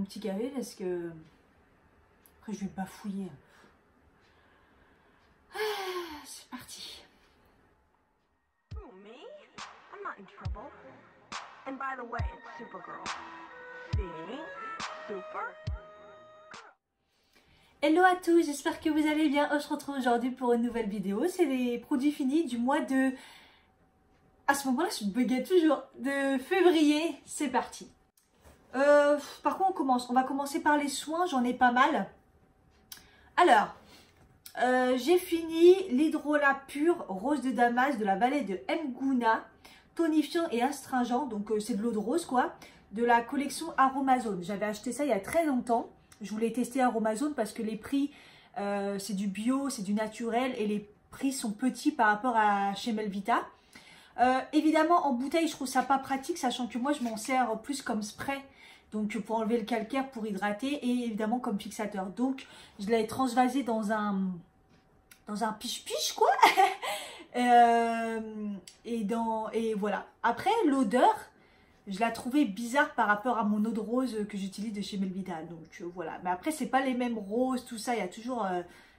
petit café parce que après je vais bafouiller. Ah, c'est parti. Who, me? I'm not in trouble. And by the way, it's Supergirl. See? Super. Hello à tous, j'espère que vous allez bien. Je se retrouve aujourd'hui pour une nouvelle vidéo. C'est les produits finis du mois de... À ce moment-là, je buguais toujours. De février, c'est parti. Par contre, on va commencer par les soins, j'en ai pas mal. Alors, j'ai fini l'hydrolat pur rose de Damas de la vallée de Mguna, tonifiant et astringent, donc c'est de l'eau de rose quoi, de la collection Aromazone. J'avais acheté ça il y a très longtemps. Je voulais tester Aromazone parce que les prix, c'est du bio, c'est du naturel et les prix sont petits par rapport à chez Melvita. Évidemment, en bouteille, je trouve ça pas pratique, sachant que moi, je m'en sers plus comme spray. Donc, pour enlever le calcaire, pour hydrater et évidemment comme fixateur. Donc, je l'ai transvasé dans un piche-piche, quoi. Et voilà. Après, l'odeur, je la trouvais bizarre par rapport à mon eau de rose que j'utilise de chez Melvita. Donc, voilà. Mais après, c'est pas les mêmes roses, tout ça. Il y a toujours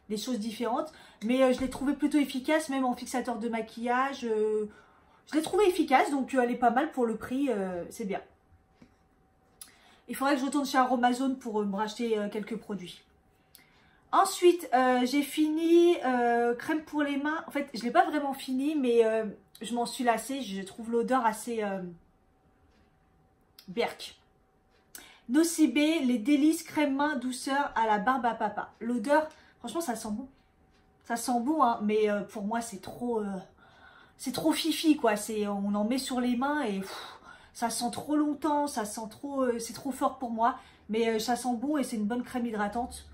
des choses différentes. Mais je l'ai trouvé plutôt efficace, même en fixateur de maquillage. Je l'ai trouvé efficace, donc elle est pas mal pour le prix. C'est bien. Il faudrait que je retourne chez Aromazone pour me racheter quelques produits. Ensuite, j'ai fini crème pour les mains. En fait, je ne l'ai pas vraiment fini, mais je m'en suis lassée. Je trouve l'odeur assez berk. Nocibé, les délices crème main douceur à la barbe à papa. L'odeur, franchement, ça sent bon. Ça sent bon, hein, mais pour moi, c'est trop fifi, quoi. On en met sur les mains et... ça sent trop longtemps, ça sent trop, c'est trop fort pour moi. Mais ça sent bon et c'est une bonne crème hydratante.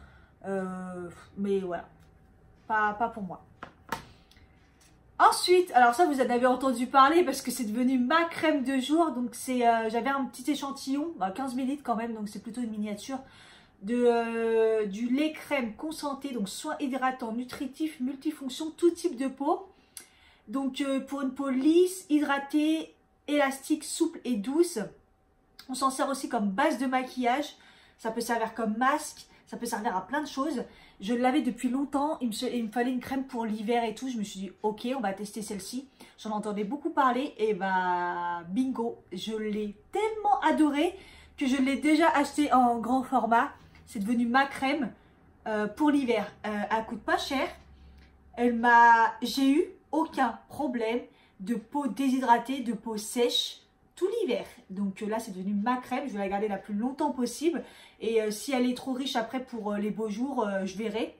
Mais voilà, pas pour moi. Ensuite, alors ça vous en avez entendu parler parce que c'est devenu ma crème de jour. Donc j'avais un petit échantillon, 15 ml quand même, donc c'est plutôt une miniature. Du lait crème concentré, donc soin hydratant, nutritif, multifonction, tout type de peau. Donc pour une peau lisse, hydratée, élastique, souple et douce. On s'en sert aussi comme base de maquillage. Ça peut servir comme masque. Ça peut servir à plein de choses. Je l'avais depuis longtemps. Il me fallait une crème pour l'hiver et tout. Je me suis dit, ok, on va tester celle-ci. J'en entendais beaucoup parler. Et bah, bingo. Je l'ai tellement adorée que je l'ai déjà acheté en grand format. C'est devenu ma crème pour l'hiver. Elle coûte pas cher. J'ai eu aucun problème de peau déshydratée, de peau sèche tout l'hiver. Donc là, c'est devenu ma crème. Je vais la garder la plus longtemps possible. Et si elle est trop riche après pour les beaux jours, je verrai.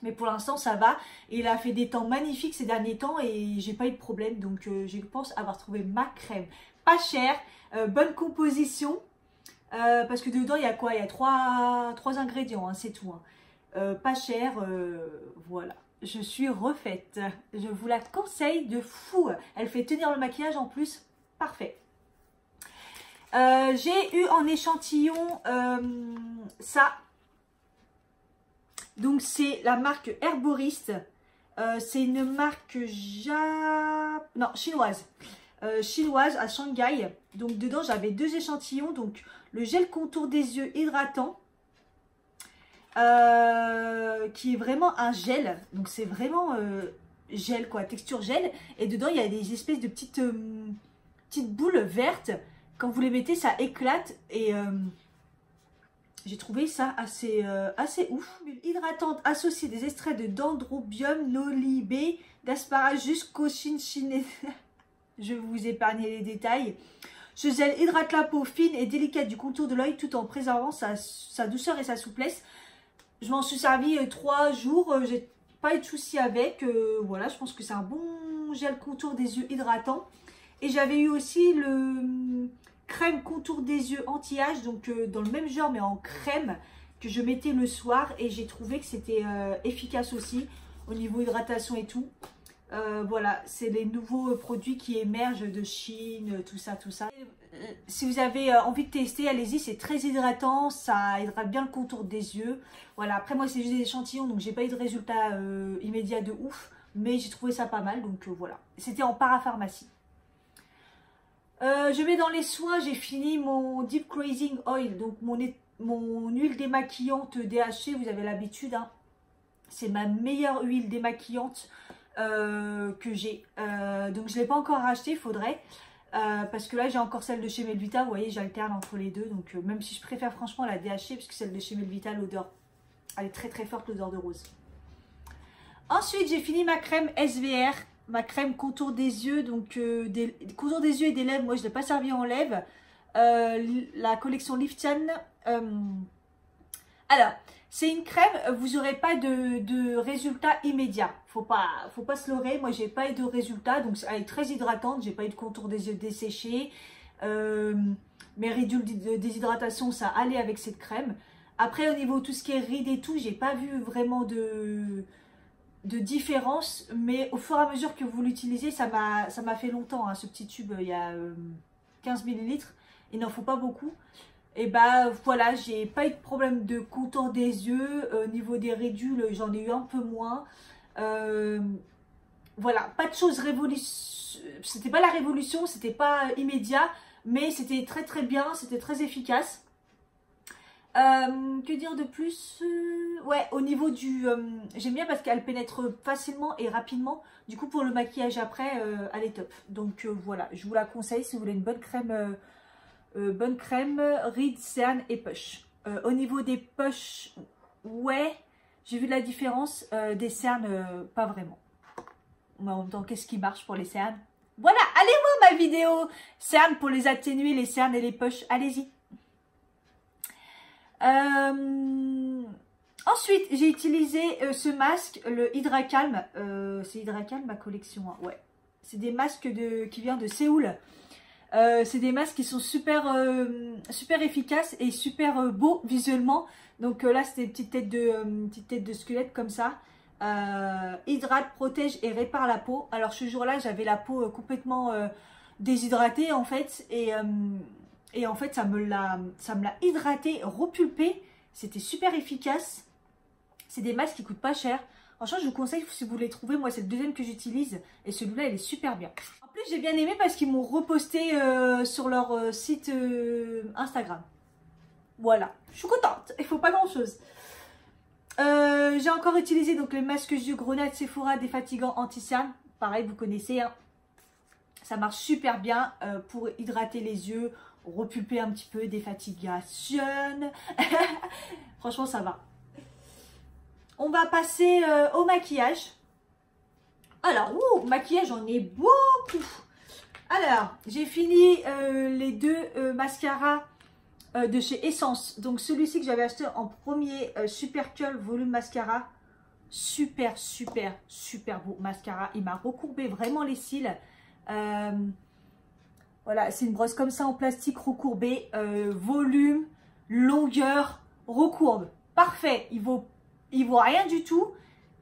Mais pour l'instant, ça va. Et elle a fait des temps magnifiques ces derniers temps et j'ai pas eu de problème. Donc je pense avoir trouvé ma crème. Pas chère, bonne composition. Parce que dedans, il y a quoi? Il y a trois ingrédients, hein, c'est tout. Hein. Pas cher, voilà. Je suis refaite. Je vous la conseille de fou. Elle fait tenir le maquillage en plus. Parfait. J'ai eu en échantillon ça. Donc c'est la marque Herboriste. C'est une marque chinoise. Chinoise à Shanghai. Donc dedans j'avais 2 échantillons. Donc le gel contour des yeux hydratant. Qui est vraiment un gel. Donc c'est vraiment gel quoi, texture gel. Et dedans il y a des espèces de petites boules vertes. Quand vous les mettez, ça éclate et j'ai trouvé ça assez ouf. Huile hydratante associée des extraits de dendrobium, nolibé, d'asparagus, cochinchine. Je vais vous épargner les détails. Ce gel hydrate la peau fine et délicate du contour de l'œil tout en préservant sa douceur et sa souplesse. Je m'en suis servi 3 jours. J'ai pas eu de soucis avec. Voilà, je pense que c'est un bon gel contour des yeux hydratant. Et j'avais eu aussi le crème contour des yeux anti-âge, donc dans le même genre mais en crème que je mettais le soir et j'ai trouvé que c'était efficace aussi au niveau hydratation et tout. Voilà, c'est les nouveaux produits qui émergent de Chine, tout ça. Si vous avez envie de tester, allez-y, c'est très hydratant, ça hydrate bien le contour des yeux. Voilà, après moi c'est juste des échantillons, donc j'ai pas eu de résultat immédiat de ouf, mais j'ai trouvé ça pas mal, donc voilà. C'était en parapharmacie. Je mets dans les soins, j'ai fini mon Deep Cleansing Oil, donc mon huile démaquillante DHC, vous avez l'habitude, hein. C'est ma meilleure huile démaquillante que j'ai. Donc je ne l'ai pas encore rachetée, il faudrait. Parce que là j'ai encore celle de chez Melvita, vous voyez, j'alterne entre les deux. Donc même si je préfère franchement la DHC, parce que celle de chez Melvita, l'odeur, elle est très très forte, l'odeur de rose. Ensuite j'ai fini ma crème SVR, ma crème contour des yeux. Donc contour des yeux et des lèvres, moi je ne l'ai pas servi en lèvres. La collection Liftian. Alors, c'est une crème, vous n'aurez pas de résultat immédiat. Faut pas se leurrer. Moi, j'ai pas eu de résultat. Donc, elle est très hydratante. J'ai pas eu de contour des yeux desséchés. Mes ridules de déshydratation, ça allait avec cette crème. Après, au niveau de tout ce qui est rides et tout, j'ai pas vu vraiment de différence. Mais au fur et à mesure que vous l'utilisez, ça m'a fait longtemps. Hein, ce petit tube, il y a 15 ml. Il n'en faut pas beaucoup. Et bah voilà, j'ai pas eu de problème de contour des yeux. Au niveau des ridules, j'en ai eu un peu moins. Voilà, pas de choses révolution. C'était pas la révolution, c'était pas immédiat, mais c'était très très bien, c'était très efficace. Que dire de plus? Ouais, au niveau du... j'aime bien parce qu'elle pénètre facilement et rapidement. Du coup, pour le maquillage après, elle est top. Donc voilà, je vous la conseille si vous voulez une bonne crème... rides, cernes et poches. Au niveau des poches, ouais, j'ai vu la différence. Des cernes, pas vraiment. Mais en même temps, qu'est-ce qui marche pour les cernes? Voilà, allez voir ma vidéo cernes pour les atténuer, les cernes et les poches. Allez-y. Ensuite, j'ai utilisé ce masque, le Hydra Calm. C'est Hydra Calm ma collection, hein. Ouais. C'est des masques qui viennent de Séoul. C'est des masques qui sont super efficaces et super beaux visuellement. Donc là, c'était une petite tête de squelette comme ça. Hydrate, protège et répare la peau. Alors ce jour-là, j'avais la peau complètement déshydratée en fait. Et en fait, ça me l'a hydratée, repulpée. C'était super efficace. C'est des masques qui coûtent pas cher. Franchement, je vous conseille si vous les trouvez. Moi, c'est le deuxième que j'utilise. Et celui-là, il est super bien. En plus, j'ai bien aimé parce qu'ils m'ont reposté sur leur site Instagram. Voilà. Je suis contente. Il faut pas grand-chose. J'ai encore utilisé donc les masques yeux Grenade Sephora défatigant anti-cerne. Pareil, vous connaissez. Hein. Ça marche super bien pour hydrater les yeux, repulper un petit peu, défatigation. Franchement, ça va. On va passer au maquillage. Alors, maquillage, j'en ai beaucoup. Alors, j'ai fini les deux mascaras de chez Essence. Donc, celui-ci que j'avais acheté en premier, Super Curl Volume Mascara. Super beau mascara. Il m'a recourbé vraiment les cils. Voilà, c'est une brosse comme ça en plastique recourbée. Volume, longueur, recourbe. Parfait. Il vaut rien du tout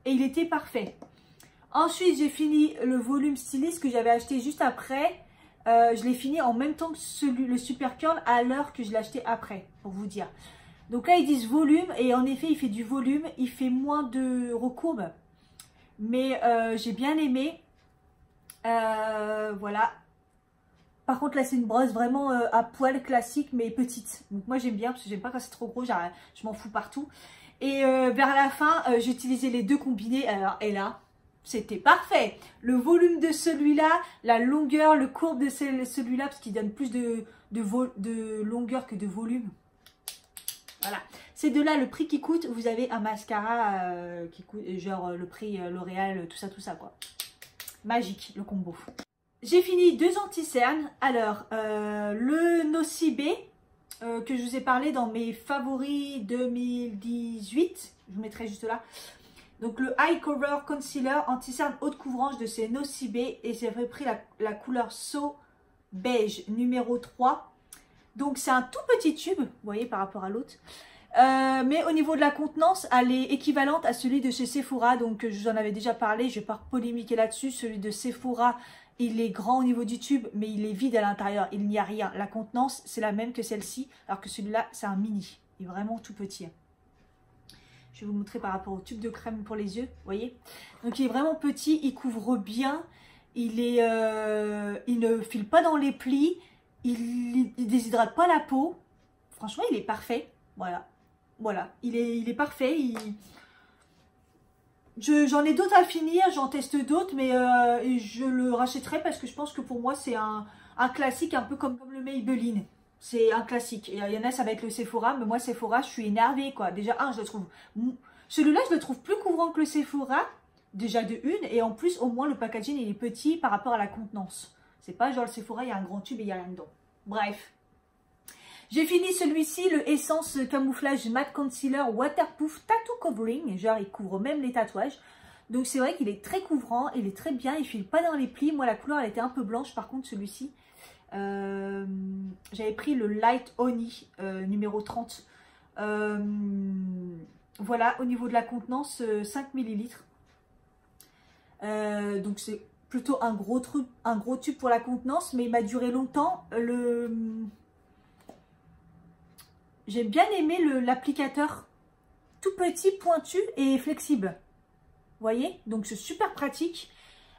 et il était parfait. Ensuite, j'ai fini le volume styliste que j'avais acheté juste après. Je l'ai fini en même temps que le Super Curl à l'heure que je l'ai acheté après, pour vous dire. Donc là, ils disent volume et en effet, il fait du volume. Il fait moins de recourbe. Mais j'ai bien aimé. Voilà. Par contre, là, c'est une brosse vraiment à poil classique, mais petite. Donc moi, j'aime bien parce que j'aime pas quand c'est trop gros. Je m'en fous partout. Et vers la fin, j'ai utilisé les deux combinés. Alors, et là, c'était parfait. Le volume de celui-là, la longueur, le courbe de celui-là, parce qu'il donne plus de longueur que de volume. Voilà. Ces deux-là, le prix qui coûte, vous avez un mascara qui coûte, genre le prix L'Oréal, tout ça, quoi. Magique, le combo. J'ai fini deux anti-cernes. Alors, le Nocibé. Que je vous ai parlé dans mes favoris 2018. Je vous mettrai juste là. Donc le Eye Cover Concealer anti-cerne haute couvrance de chez Nocibé. Et j'ai pris la couleur So Beige numéro 3. Donc c'est un tout petit tube, vous voyez, par rapport à l'autre. Mais au niveau de la contenance, elle est équivalente à celui de chez Sephora. Donc je vous en avais déjà parlé, je ne vais pas polémiquer là-dessus. Celui de Sephora, il est grand au niveau du tube, mais il est vide à l'intérieur. Il n'y a rien. La contenance, c'est la même que celle-ci, alors que celui-là, c'est un mini. Il est vraiment tout petit. Je vais vous montrer par rapport au tube de crème pour les yeux, vous voyez. Donc il est vraiment petit, il couvre bien. Il ne file pas dans les plis. Il ne déshydrate pas la peau. Franchement, il est parfait. Voilà. Voilà. Il est parfait. J'en ai d'autres à finir. J'en teste d'autres. Mais je le rachèterai parce que je pense que pour moi, c'est un classique. Un peu comme le Maybelline. C'est un classique. Il y en a, ça va être le Sephora. Mais moi, Sephora, je suis énervée, quoi. Déjà, je le trouve... Celui-là, je le trouve plus couvrant que le Sephora. Déjà de une. Et en plus, au moins, le packaging, il est petit par rapport à la contenance. C'est pas genre le Sephora, il y a un grand tube et il y a rien dedans. Bref. J'ai fini celui-ci, le Essence Camouflage Matte Concealer Waterproof Tattoo Covering. Genre, il couvre même les tatouages. Donc, c'est vrai qu'il est très couvrant. Il est très bien. Il file pas dans les plis. Moi, la couleur, elle était un peu blanche. Par contre, celui-ci, j'avais pris le Light Honey numéro 30. Voilà, au niveau de la contenance, 5 ml. Donc, c'est plutôt un gros tube pour la contenance. Mais il m'a duré longtemps. J'ai bien aimé l'applicateur tout petit, pointu et flexible. Vous voyez? Donc c'est super pratique.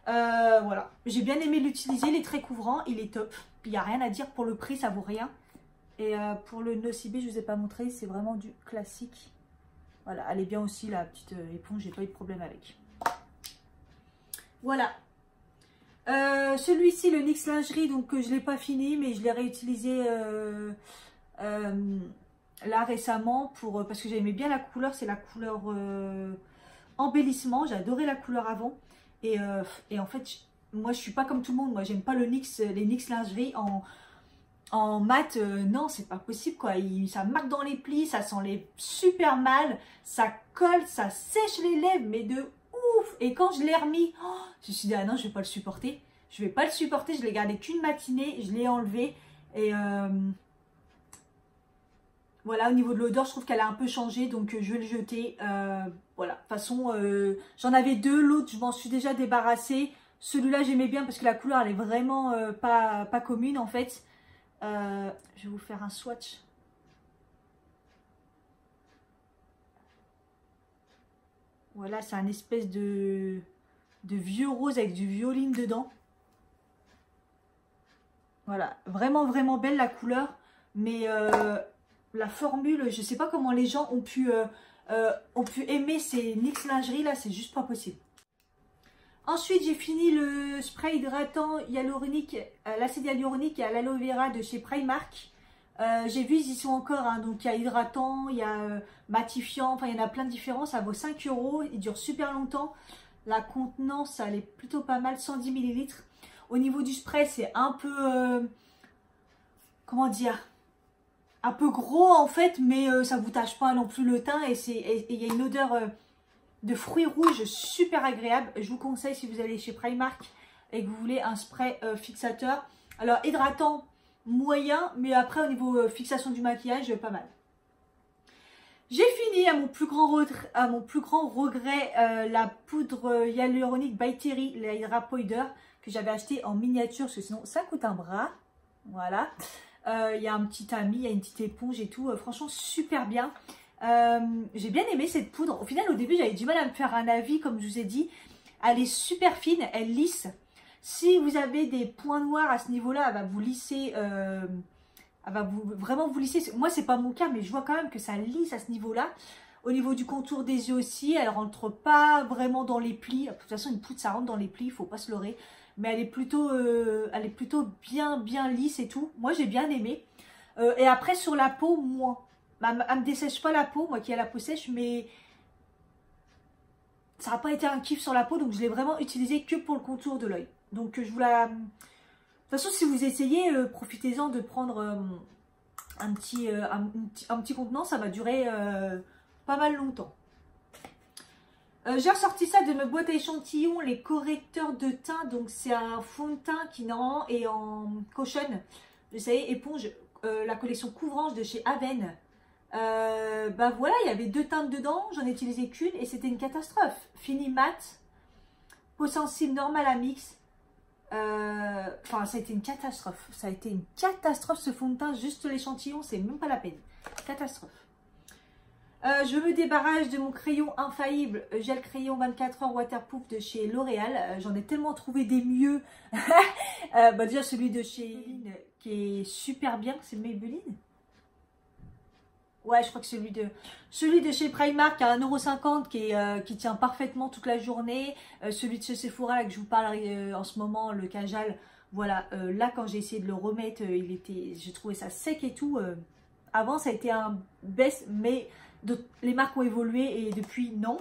Voilà. J'ai bien aimé l'utiliser. Il est très couvrant. Il est top. Il n'y a rien à dire pour le prix. Ça vaut rien. Et pour le Nocibé, je ne vous ai pas montré. C'est vraiment du classique. Voilà. Elle est bien aussi, la petite éponge. J'ai pas eu de problème avec. Voilà. Celui-ci, le NYX Lingerie. Donc je ne l'ai pas fini. Mais je l'ai réutilisé... là récemment parce que j'aimais bien la couleur, c'est la couleur embellissement, j'adorais la couleur avant et en fait moi je suis pas comme tout le monde, moi j'aime pas les NYX lingerie en mat, non c'est pas possible quoi, ça marque dans les plis, ça s'enlève super mal, ça colle, ça sèche les lèvres mais de ouf, et quand je l'ai remis, je me suis dit ah non je vais pas le supporter, je l'ai gardé qu'une matinée, je l'ai enlevé et voilà, au niveau de l'odeur, je trouve qu'elle a un peu changé, donc je vais le jeter. Voilà, de toute façon, j'en avais deux, l'autre, je m'en suis déjà débarrassée. Celui-là, j'aimais bien parce que la couleur, elle est vraiment pas commune, en fait. Je vais vous faire un swatch. Voilà, c'est un espèce de vieux rose avec du violine dedans. Voilà, vraiment, vraiment belle la couleur, mais... la formule, je sais pas comment les gens ont pu aimer ces NYX lingerie là, c'est juste pas possible. Ensuite, j'ai fini le spray hydratant hyaluronique, l'acide hyaluronique à l'aloe vera de chez Primark. J'ai vu, ils y sont encore, hein, donc il y a hydratant, il y a matifiant, enfin il y en a plein de différents, ça vaut 5 €, il dure super longtemps. La contenance, elle est plutôt pas mal, 110 ml. Au niveau du spray, c'est un peu, comment dire, un peu gros en fait, mais ça vous tâche pas non plus le teint et il y a une odeur de fruits rouges super agréable. Je vous conseille si vous allez chez Primark et que vous voulez un spray fixateur. Alors hydratant moyen, mais après au niveau fixation du maquillage, pas mal. J'ai fini à mon plus grand regret la poudre hyaluronique by Terry, la Hydra Powder que j'avais acheté en miniature parce que sinon ça coûte un bras. Voilà. Il y a un petit tamis, il y a une petite éponge et tout. Franchement, super bien. J'ai bien aimé cette poudre. Au final, au début, j'avais du mal à me faire un avis, comme je vous ai dit. Elle est super fine, elle lisse. Si vous avez des points noirs à ce niveau-là, elle va vous lisser. Elle va vraiment vous lisser. Moi, c'est pas mon cas, mais je vois quand même que ça lisse à ce niveau-là. Au niveau du contour des yeux aussi, elle rentre pas vraiment dans les plis. De toute façon, une poudre, ça rentre dans les plis, il faut pas se leurrer. Mais elle est plutôt bien lisse et tout. Moi, j'ai bien aimé. Et après, sur la peau, moins. Elle me dessèche pas la peau, moi qui ai la peau sèche, mais ça n'a pas été un kiff sur la peau. Donc, je l'ai vraiment utilisé que pour le contour de l'œil. Donc, je vous la... De toute façon, si vous essayez, profitez-en de prendre un petit contenant. Ça va durer pas mal longtemps. J'ai ressorti ça de ma boîte à échantillons, les correcteurs de teint. Donc, c'est un fond de teint qui, normalement, est en caution. Vous savez, éponge, la collection Couvrange de chez Aven. Bah voilà, il y avait 2 teintes dedans. J'en ai utilisé qu'une et c'était une catastrophe. Fini mat, peau sensible normale à mix. Enfin, ça a été une catastrophe. Ça a été une catastrophe ce fond de teint. Juste l'échantillon, c'est même pas la peine. Catastrophe. Je me débarrasse de mon crayon infaillible, gel crayon 24 heures waterproof de chez L'Oréal. J'en ai tellement trouvé des mieux. Bah déjà celui de chez Maybelline qui est super bien. C'est Maybelline? Ouais, je crois que celui de chez Primark à 1,50 € qui tient parfaitement toute la journée. Celui de chez Sephora là, que je vous parle en ce moment, le Kajal. Voilà, là quand j'ai essayé de le remettre, j'ai trouvé ça sec et tout. Avant ça a été un baisse, mais les marques ont évolué et depuis non.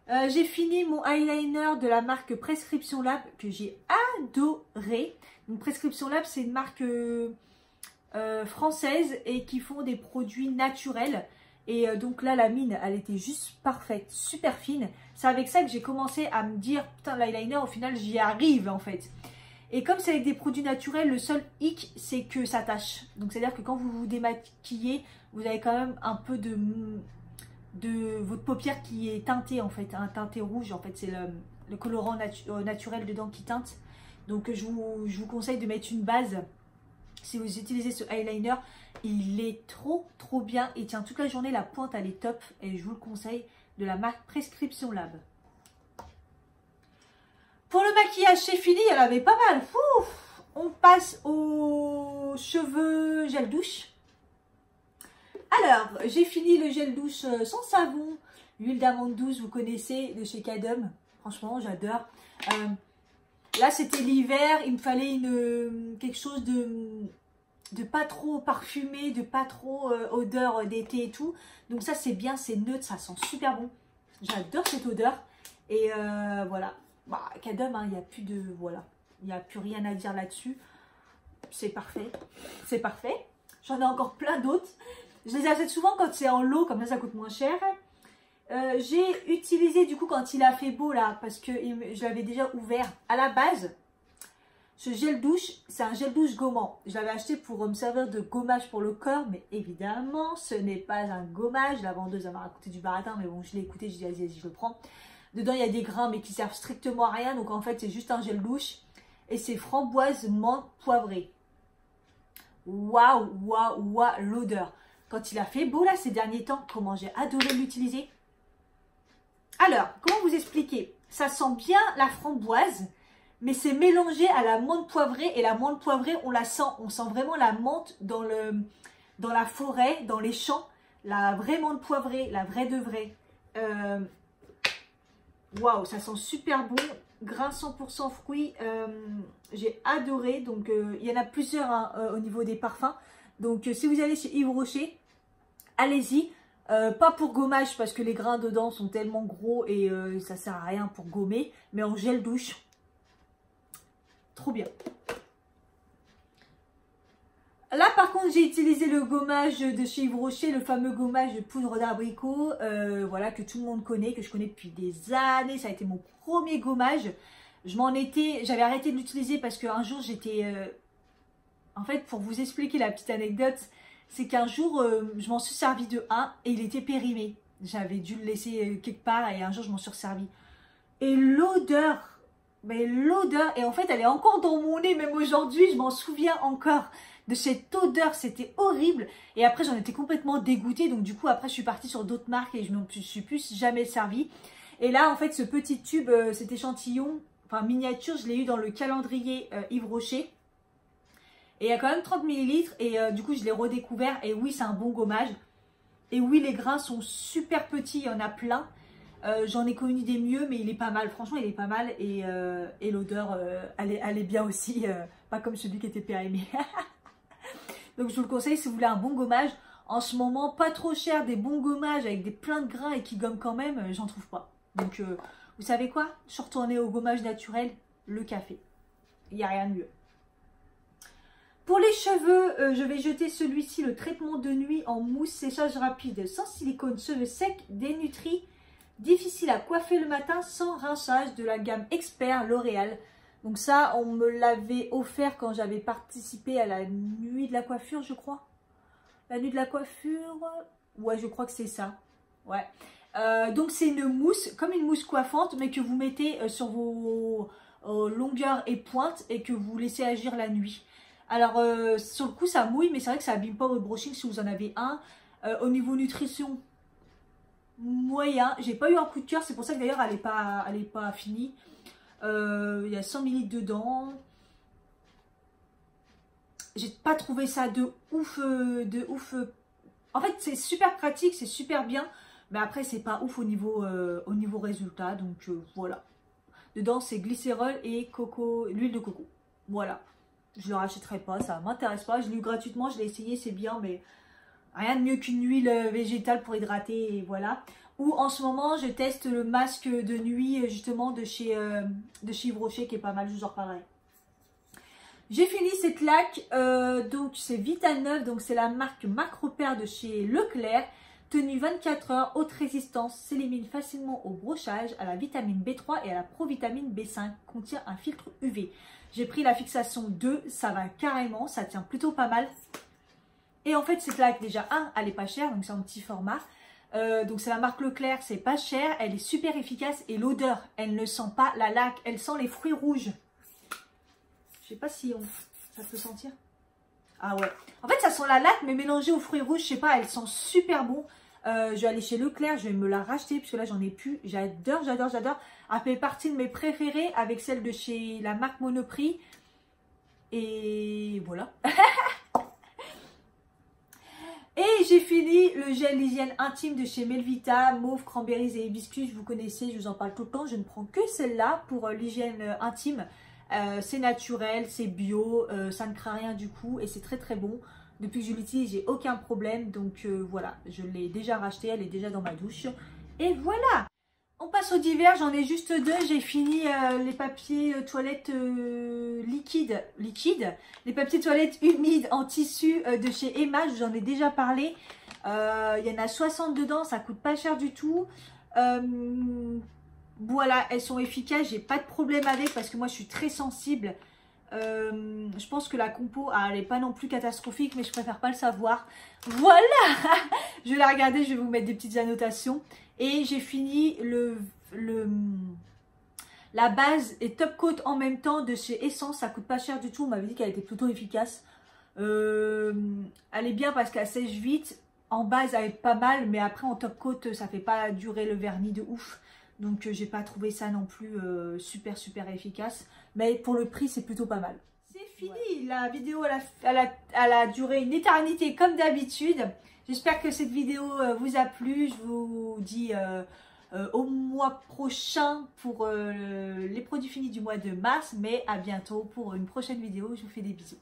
J'ai fini mon eyeliner de la marque Prescription Lab que j'ai adoré. Donc Prescription Lab c'est une marque française et qui font des produits naturels. Et donc là la mine elle était juste parfaite, super fine. C'est avec ça que j'ai commencé à me dire putain l'eyeliner au final j'y arrive en fait. Et comme c'est avec des produits naturels, le seul hic, c'est que ça tâche. Donc, c'est-à-dire que quand vous vous démaquillez, vous avez quand même un peu de votre paupière qui est teintée, en fait. Un teinté rouge, en fait, c'est le colorant naturel dedans qui teinte. Donc, je vous conseille de mettre une base. Si vous utilisez ce eyeliner, il est trop bien. Il tient toute la journée, la pointe, elle est top. Et je vous le conseille, de la marque Prescription Lab. Pour le maquillage, c'est fini, il y en avait pas mal. Ouf, on passe aux cheveux gel douche. Alors, j'ai fini le gel douche sans savon. L'huile d'amande douce, vous connaissez, de chez Cadum. Franchement, j'adore. Là, c'était l'hiver. Il me fallait quelque chose de pas trop parfumé, de pas trop odeur d'été et tout. Donc ça, c'est bien, c'est neutre, ça sent super bon. J'adore cette odeur. Et voilà. Bah, Cadum, il n'y a plus de... Voilà. Il n'y a plus rien à dire là-dessus. C'est parfait. C'est parfait. J'en ai encore plein d'autres. Je les achète souvent quand c'est en lot, comme ça coûte moins cher. J'ai utilisé du coup quand il a fait beau là, parce que je l'avais déjà ouvert à la base. Ce gel douche, c'est un gel douche gommant. Je l'avais acheté pour me servir de gommage pour le corps, mais évidemment, ce n'est pas un gommage. La vendeuse, elle m'a raconté du baratin, mais bon, je l'ai écouté, je dis vas-y, je le prends. Dedans, il y a des grains, mais qui servent strictement à rien. Donc, en fait, c'est juste un gel douche. Et c'est framboise menthe poivrée. Waouh, waouh, waouh, l'odeur. Quand il a fait beau, là, ces derniers temps, comment j'ai adoré l'utiliser. Alors, comment vous expliquer? Ça sent bien la framboise, mais c'est mélangé à la menthe poivrée. Et la menthe poivrée, on la sent. On sent vraiment la menthe dans la forêt, dans les champs. La vraie menthe poivrée, la vraie de vraie. Waouh, ça sent super bon, grain 100% fruits, j'ai adoré. Donc il y en a plusieurs hein, au niveau des parfums. Donc si vous allez chez Yves Rocher, allez-y. Pas pour gommage parce que les grains dedans sont tellement gros et ça sert à rien pour gommer. Mais en gel douche, trop bien. Là par contre j'ai utilisé le gommage de chez Yves Rocher, le fameux gommage de poudre d'abricot, voilà, que tout le monde connaît, que je connais depuis des années. Ça a été mon premier gommage. J'avais arrêté de l'utiliser parce qu'un jour j'étais, en fait pour vous expliquer la petite anecdote, c'est qu'un jour je m'en suis servi de un et il était périmé. J'avais dû le laisser quelque part et un jour je m'en suis servi. Et l'odeur, mais l'odeur, et en fait elle est encore dans mon nez, même aujourd'hui je m'en souviens encore. De cette odeur, c'était horrible. Et après, j'en étais complètement dégoûtée. Donc, du coup, après, je suis partie sur d'autres marques et je ne me suis plus jamais servi. Et là, en fait, ce petit tube, cet échantillon, enfin miniature, je l'ai eu dans le calendrier Yves Rocher. Et il y a quand même 30 ml. Et du coup, je l'ai redécouvert. Et oui, c'est un bon gommage. Et oui, les grains sont super petits. Il y en a plein. J'en ai connu des mieux, mais il est pas mal. Franchement, il est pas mal. Et l'odeur, elle est bien aussi. Pas comme celui qui était périmé. Donc je vous le conseille si vous voulez un bon gommage. En ce moment, pas trop cher, des bons gommages avec plein de grains et qui gomment quand même, j'en trouve pas. Donc vous savez quoi? Je suis retournée au gommage naturel, le café. Il n'y a rien de mieux. Pour les cheveux, je vais jeter celui-ci, le traitement de nuit en mousse séchage rapide, sans silicone, cheveux secs, dénutris, difficile à coiffer le matin, sans rinçage, de la gamme Expert L'Oréal. Donc ça, on me l'avait offert quand j'avais participé à la nuit de la coiffure, je crois. La nuit de la coiffure, ouais, je crois que c'est ça. Ouais. Donc c'est une mousse, comme une mousse coiffante, mais que vous mettez sur vos longueurs et pointes et que vous laissez agir la nuit. Alors, sur le coup, ça mouille, mais c'est vrai que ça abîme pas votre brushing si vous en avez un. Au niveau nutrition, moyen. J'ai pas eu un coup de cœur, c'est pour ça que d'ailleurs, elle est pas finie. Il y a 100 ml dedans. J'ai pas trouvé ça de ouf En fait, c'est super pratique, c'est super bien. Mais après, c'est pas ouf au niveau résultat. Donc voilà. Dedans, c'est glycérol et l'huile de coco. Voilà. Je ne le rachèterai pas, ça m'intéresse pas. Je l'ai eu gratuitement, je l'ai essayé, c'est bien, mais rien de mieux qu'une huile végétale pour hydrater, et voilà. Ou en ce moment, je teste le masque de nuit, justement, de chez Yves Rocher, qui est pas mal, je vous en reparlerai. J'ai fini cette laque, donc c'est Vita 9, donc c'est la marque Macropère de chez Leclerc. Tenue 24 heures, haute résistance, s'élimine facilement au brochage, à la vitamine B3 et à la provitamine B5, contient un filtre UV. J'ai pris la fixation 2, ça va carrément, ça tient plutôt pas mal. Et en fait, cette laque, déjà, elle est pas chère, donc c'est un petit format. Donc c'est la marque Leclerc, c'est pas cher, elle est super efficace et l'odeur, elle ne sent pas la laque, elle sent les fruits rouges. Je sais pas si ça peut sentir. Ah ouais. En fait, ça sent la laque, mais mélangée aux fruits rouges, je sais pas, elle sent super bon. Je vais aller chez Leclerc, je vais me la racheter, puisque là, j'en ai plus. J'adore, j'adore, j'adore. Elle fait partie de mes préférées, avec celle de chez la marque Monoprix. Et voilà. Et j'ai fini le gel d'hygiène intime de chez Melvita, mauve, cranberries et hibiscus. Vous connaissez, je vous en parle tout le temps. Je ne prends que celle-là pour l'hygiène intime. C'est naturel, c'est bio, ça ne craint rien du coup et c'est très très bon. Depuis que je l'utilise, j'ai aucun problème. Donc voilà, je l'ai déjà racheté, elle est déjà dans ma douche. Et voilà! On passe au divers, j'en ai juste deux. J'ai fini les papiers toilettes liquides. Les papiers toilettes humides en tissu de chez Emma, je vous en ai déjà parlé. Il y en a 60 dedans, ça coûte pas cher du tout. Voilà, elles sont efficaces, j'ai pas de problème avec parce que moi je suis très sensible. Je pense que la compo, elle n'est pas non plus catastrophique, mais je préfère pas le savoir. Voilà. Je vais la regarder, je vais vous mettre des petites annotations. Et j'ai fini la base et top coat en même temps de chez Essence. Ça coûte pas cher du tout, on m'avait dit qu'elle était plutôt efficace. Elle est bien parce qu'elle sèche vite. En base, elle est pas mal, mais après en top coat, ça fait pas durer le vernis de ouf. Donc j'ai pas trouvé ça non plus super efficace. Mais pour le prix, c'est plutôt pas mal. C'est fini, ouais. La vidéo elle a duré une éternité comme d'habitude. J'espère que cette vidéo vous a plu. Je vous dis au mois prochain pour les produits finis du mois de mars. Mais à bientôt pour une prochaine vidéo. Je vous fais des bisous.